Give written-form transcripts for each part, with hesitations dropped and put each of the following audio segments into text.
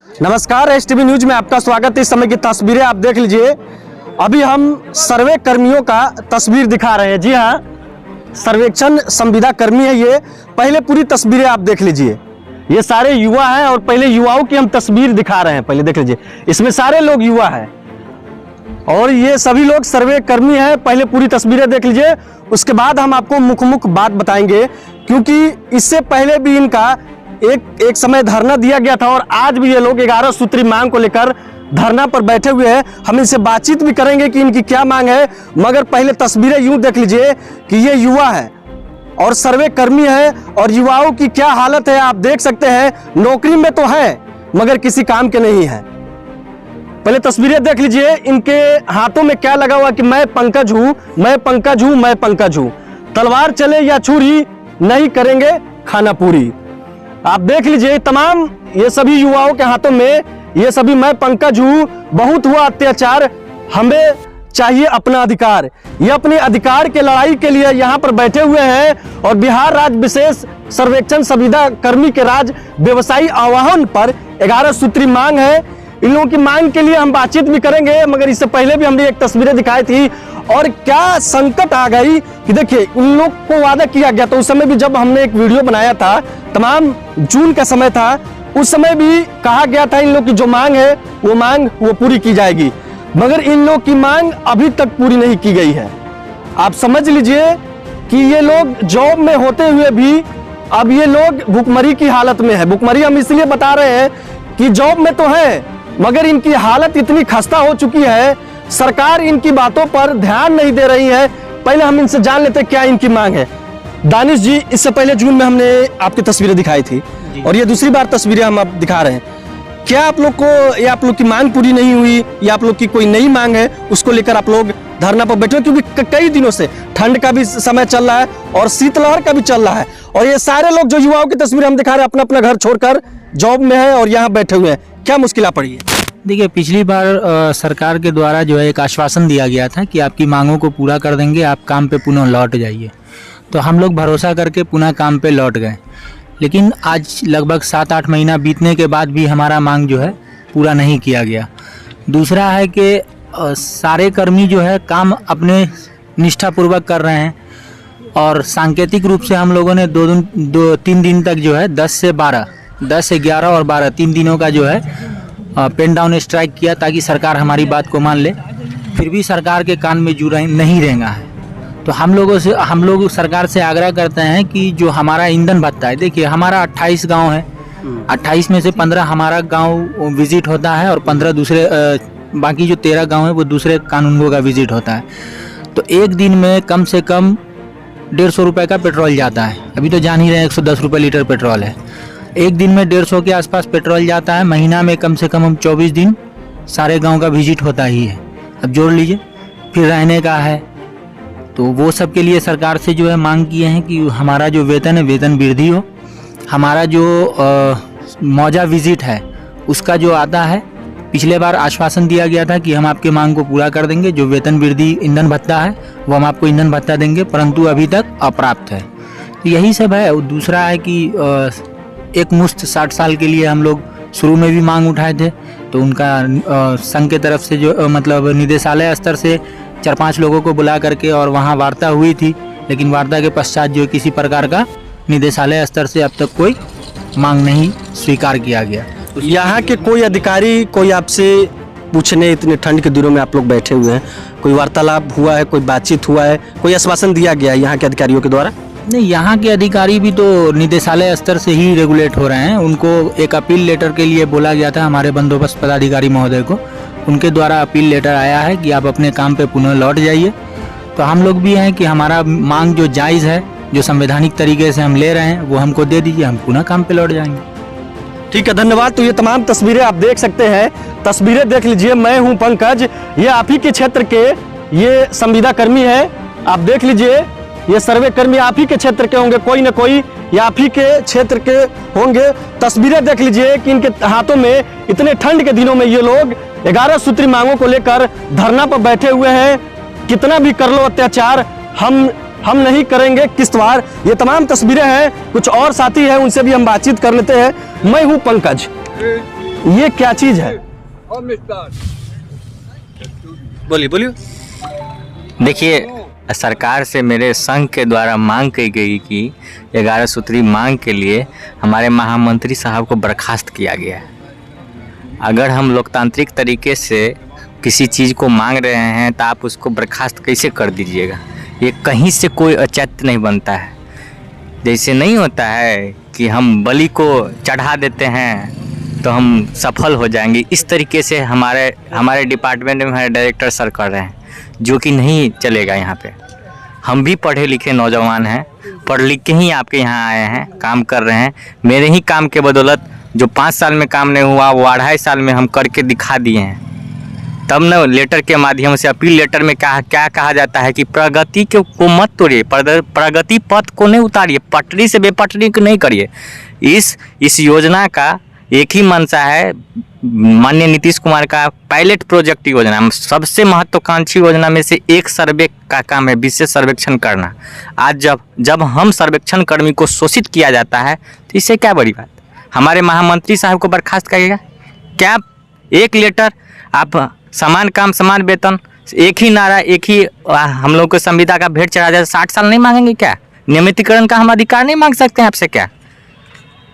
नमस्कार, STV news में आपका स्वागत है। इस समय की तस्वीरें आप देख लीजिए। अभी हम सर्वे कर्मियों का तस्वीर दिखा रहे हैं। जी हाँ, सर्वेक्षण संविदा कर्मी है ये। पहले पूरी तस्वीरें आप देख लीजिए। ये सारे युवा हैं और पहले युवाओं की हम तस्वीर दिखा रहे हैं। पहले देख लीजिए, इसमें सारे लोग युवा हैं और ये सभी लोग सर्वे कर्मी हैं। पहले पूरी तस्वीरें देख लीजिए, उसके बाद हम आपको मुख बात बताएंगे, क्योंकि इससे पहले भी इनका एक समय धरना दिया गया था और आज भी ये लोग 11 सूत्री मांग को लेकर धरना पर बैठे हुए हैं। हम इनसे बातचीत भी करेंगे कि इनकी क्या मांग है, मगर पहले तस्वीरें यूं देख लीजिए कि ये युवा है और सर्वे कर्मी है और युवाओं की क्या हालत है आप देख सकते हैं। नौकरी में तो है मगर किसी काम के नहीं है। पहले तस्वीरें देख लीजिए, इनके हाथों में क्या लगा हुआ कि मैं पंकज हूं, मैं पंकज हूं, मैं पंकज हूं। तलवार चले या छुरी, नहीं करेंगे खाना पूरी। आप देख लीजिए, तमाम ये सभी युवाओं के हाथों में ये सभी मैं पंकज हूं, बहुत हुआ अत्याचार, हमें चाहिए अपना अधिकार। ये अपने अधिकार के लड़ाई के लिए यहाँ पर बैठे हुए हैं और बिहार राज्य विशेष सर्वेक्षण संविदा कर्मी के राज्य व्यवसायी आह्वान पर 11 सूत्री मांग है। इन लोगों की मांग के लिए हम बातचीत भी करेंगे, मगर इससे पहले भी हमने एक तस्वीरें दिखाई थी और क्या संकट आ गई कि देखिए, इन लोग को वादा किया गया। तो उस समय भी जब हमने एक वीडियो बनाया था, तमाम जून का समय था, उस समय भी कहा गया था इन लोग की जो मांग है वो पूरी की जाएगी, मगर इन लोग की मांग अभी तक पूरी नहीं की गई है। आप समझ लीजिए कि ये लोग जॉब में होते हुए भी अब ये लोग भुखमरी की हालत में है। भुखमरी हम इसलिए बता रहे हैं कि जॉब में तो है मगर इनकी हालत इतनी खस्ता हो चुकी है, सरकार इनकी बातों पर ध्यान नहीं दे रही है। पहले हम इनसे जान लेते हैं क्या इनकी मांग है। दानिश जी, इससे पहले जून में हमने आपकी तस्वीरें दिखाई थी और ये दूसरी बार तस्वीरें हम आप दिखा रहे हैं। क्या आप लोग को या आप लोग की मांग पूरी नहीं हुई या आप लोग की कोई नई मांग है, उसको लेकर आप लोग धरना पर बैठे हो? क्योंकि कई दिनों से ठंड का भी समय चल रहा है और शीतलहर का भी चल रहा है और ये सारे लोग जो युवाओं की तस्वीर हम दिखा रहे हैं अपना अपना घर छोड़कर जॉब में है और यहाँ बैठे हुए हैं। क्या मुश्किल पड़ी है? देखिए, पिछली बार सरकार के द्वारा जो है एक आश्वासन दिया गया था कि आपकी मांगों को पूरा कर देंगे, आप काम पे पुनः लौट जाइए। तो हम लोग भरोसा करके पुनः काम पे लौट गए, लेकिन आज लगभग 7-8 महीना बीतने के बाद भी हमारा मांग जो है पूरा नहीं किया गया। दूसरा है कि सारे कर्मी जो है काम अपने निष्ठापूर्वक कर रहे हैं और सांकेतिक रूप से हम लोगों ने 3 दिन तक जो है 10 से 11 और 12 3 दिनों का जो है पेन डाउन स्ट्राइक किया ताकि सरकार हमारी बात को मान ले। फिर भी सरकार के कान में जू नहीं रेंगा है। तो हम लोग सरकार से आग्रह करते हैं कि जो हमारा ईंधन भत्ता है, देखिए हमारा 28 गांव है, 28 में से 15 हमारा गांव विजिट होता है और 15 दूसरे बाकी जो 13 गांव है वो दूसरे कानूनगो का विजिट होता है। तो एक दिन में कम से कम 150 रुपये का पेट्रोल जाता है। अभी तो जान ही रहे हैं 110 रुपये लीटर पेट्रोल है। एक दिन में 150 के आसपास पेट्रोल जाता है। महीना में कम से कम हम 24 दिन सारे गांव का विजिट होता ही है। अब जोड़ लीजिए, फिर रहने का है, तो वो सब के लिए सरकार से जो है मांग किए हैं कि हमारा जो वेतन है वेतन वृद्धि हो। हमारा जो मौजा विजिट है उसका जो आता है, पिछले बार आश्वासन दिया गया था कि हम आपके मांग को पूरा कर देंगे। जो वेतन वृद्धि ईंधन भत्ता है वो हम आपको ईंधन भत्ता देंगे, परंतु अभी तक अप्राप्त है। तो यही सब है। दूसरा है कि एक मुश्त 60 साल के लिए हम लोग शुरू में भी मांग उठाए थे, तो उनका संघ के तरफ से जो मतलब निदेशालय स्तर से 4-5 लोगों को बुला करके और वहाँ वार्ता हुई थी, लेकिन वार्ता के पश्चात जो किसी प्रकार का निदेशालय स्तर से अब तक कोई मांग नहीं स्वीकार किया गया। यहाँ के कोई अधिकारी कोई आपसे पूछने, इतने ठंड के दिनों में आप लोग बैठे हुए हैं, कोई वार्तालाप हुआ है, कोई बातचीत हुआ है, कोई आश्वासन दिया गया है यहाँ के अधिकारियों के द्वारा? नहीं, यहाँ के अधिकारी भी तो निदेशालय स्तर से ही रेगुलेट हो रहे हैं। उनको एक अपील लेटर के लिए बोला गया था हमारे बंदोबस्त पदाधिकारी महोदय को, उनके द्वारा अपील लेटर आया है कि आप अपने काम पे पुनः लौट जाइए। तो हम लोग भी हैं कि हमारा मांग जो जायज़ है, जो संवैधानिक तरीके से हम ले रहे हैं, वो हमको दे दीजिए, हम पुनः काम पे लौट जाएंगे। ठीक है, धन्यवाद। तो ये तमाम तस्वीरें आप देख सकते हैं, तस्वीरें देख लीजिए। मैं हूं पंकज, ये आप ही के क्षेत्र के ये संविदा कर्मी है। आप देख लीजिए, ये सर्वे कर्मी आप ही के क्षेत्र के होंगे, कोई ना कोई या आप ही के क्षेत्र के होंगे। तस्वीरें देख लीजिए कि इनके हाथों में इतने ठंड के दिनों में ये लोग 11 सूत्री मांगों को लेकर धरना पर बैठे हुए हैं। कितना भी कर लो अत्याचार, हम नहीं करेंगे किश्तवाड़। ये तमाम तस्वीरें हैं। कुछ और साथी हैं, उनसे भी हम बातचीत कर लेते हैं। मैं हूं पंकज। ये क्या चीज़ है? बोलिए बोलिए। देखिए, सरकार से मेरे संघ के द्वारा मांग की गई कि 11 सूत्री मांग के लिए हमारे महामंत्री साहब को बर्खास्त किया गया है। अगर हम लोकतांत्रिक तरीके से किसी चीज़ को मांग रहे हैं तो आप उसको बर्खास्त कैसे कर दीजिएगा? ये कहीं से कोई औचित्य नहीं बनता है। जैसे नहीं होता है कि हम बलि को चढ़ा देते हैं तो हम सफल हो जाएंगे, इस तरीके से हमारे डिपार्टमेंट में हमारे डायरेक्टर सर कर रहे हैं, जो कि नहीं चलेगा। यहाँ पे हम भी पढ़े लिखे नौजवान हैं, पढ़ लिख के ही आपके यहाँ आए हैं, काम कर रहे हैं। मेरे ही काम के बदौलत जो 5 साल में काम नहीं हुआ वो 2.5 साल में हम करके दिखा दिए हैं। तब न लेटर के माध्यम से, अपील लेटर में क्या कहा जाता है कि प्रगति को मत तोड़िए, प्रगति पथ को नहीं उतारिए, पटरी से बेपटरी को नहीं करिए। इस योजना का एक ही मंशा है, माननीय नीतीश कुमार का पायलट प्रोजेक्ट योजना, सबसे महत्वाकांक्षी योजना में से एक सर्वे का काम है, विशेष सर्वेक्षण करना। आज जब हम सर्वेक्षण कर्मी को शोषित किया जाता है तो इससे क्या बड़ी बात? हमारे महामंत्री साहब को बर्खास्त करिएगा क्या? एक लेटर, आप समान काम समान वेतन, एक ही नारा, एक ही हम लोग को संविदा का भेंट चढ़ा जाए, 60 साल नहीं मांगेंगे क्या? नियमितीकरण का हम अधिकार नहीं मांग सकते हैं आपसे क्या?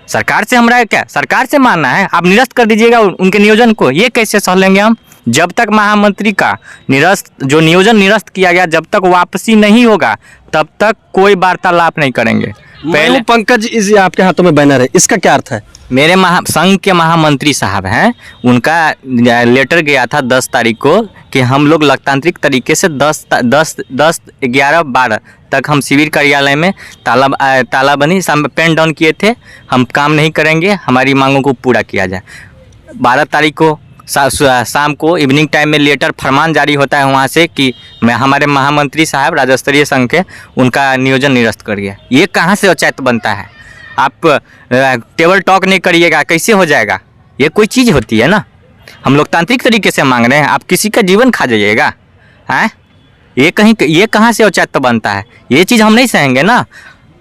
सरकार से हमारा क्या? सरकार से मानना है, आप निरस्त कर दीजिएगा उनके नियोजन को। ये कैसे सह लेंगे हम? जब तक महामंत्री का नियोजन निरस्त किया गया, जब तक वापसी नहीं होगा तब तक कोई वार्तालाप नहीं करेंगे। पहले पंकज, इस आपके हाथों में बैनर है, इसका क्या अर्थ है? मेरे संघ के महामंत्री साहब हैं, उनका लेटर गया था 10 तारीख को कि हम लोग लोकतांत्रिक तरीके से 10, 11, 12 तक हम शिविर कार्यालय में तालाबंदी पेन डाउन किए थे। हम काम नहीं करेंगे, हमारी मांगों को पूरा किया जाए। 12 तारीख को शाम को इवनिंग टाइम में लेटर फरमान जारी होता है वहाँ से कि हमारे महामंत्री साहब राज्य स्तरीय संघ के, उनका नियोजन निरस्त करिए। ये कहाँ से औचित्य बनता है? आप टेबल टॉक नहीं करिएगा, कैसे हो जाएगा? ये कोई चीज़ होती है ना? हम लोकतांत्रिक तरीके से मांग रहे हैं, आप किसी का जीवन खा जाइएगा? हैं? ये कहाँ से औचित्य बनता है? ये चीज़ हम नहीं सहेंगे ना,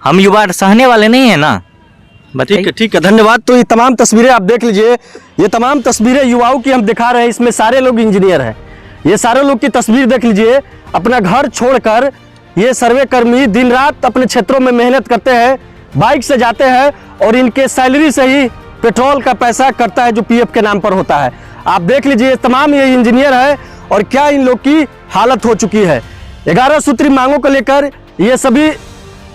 हम युवा सहने वाले नहीं हैं ना। ठीक है, धन्यवाद। तो ये तमाम तस्वीरें आप देख लीजिए, ये तमाम तस्वीरें युवाओं की हम दिखा रहे हैं। इसमें सारे लोग इंजीनियर हैं। ये सारे लोग की तस्वीर देख लीजिए। अपना घर छोड़कर ये सर्वे कर्मी दिन रात अपने क्षेत्रों में मेहनत करते हैं, बाइक से जाते हैं और इनके सैलरी से ही पेट्रोल का पैसा कटता है जो पीएफ के नाम पर होता है। आप देख लीजिए, तमाम ये इंजीनियर है और क्या इन लोग की हालत हो चुकी है। 11 सूत्री मांगों को लेकर ये सभी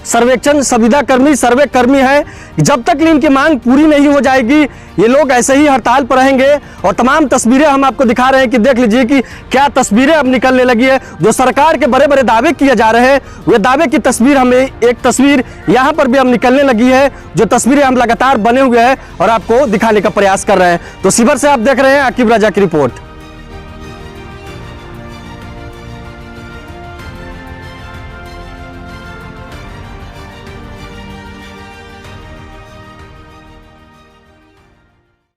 सर्वेक्षण संविदा कर्मी, सर्वे कर्मी है। जब तक इनकी मांग पूरी नहीं हो जाएगी ये लोग ऐसे ही हड़ताल पर रहेंगे। और तमाम तस्वीरें हम आपको दिखा रहे हैं कि देख लीजिए कि क्या तस्वीरें अब निकलने लगी है। जो सरकार के बड़े बड़े दावे किए जा रहे हैं, वे दावे की तस्वीर हमें एक तस्वीर यहाँ पर भी अब निकलने लगी है, जो तस्वीरें हम लगातार बने हुए हैं और आपको दिखाने का प्रयास कर रहे हैं। तो शिवर से आप देख रहे हैं आकिब राजा की रिपोर्ट।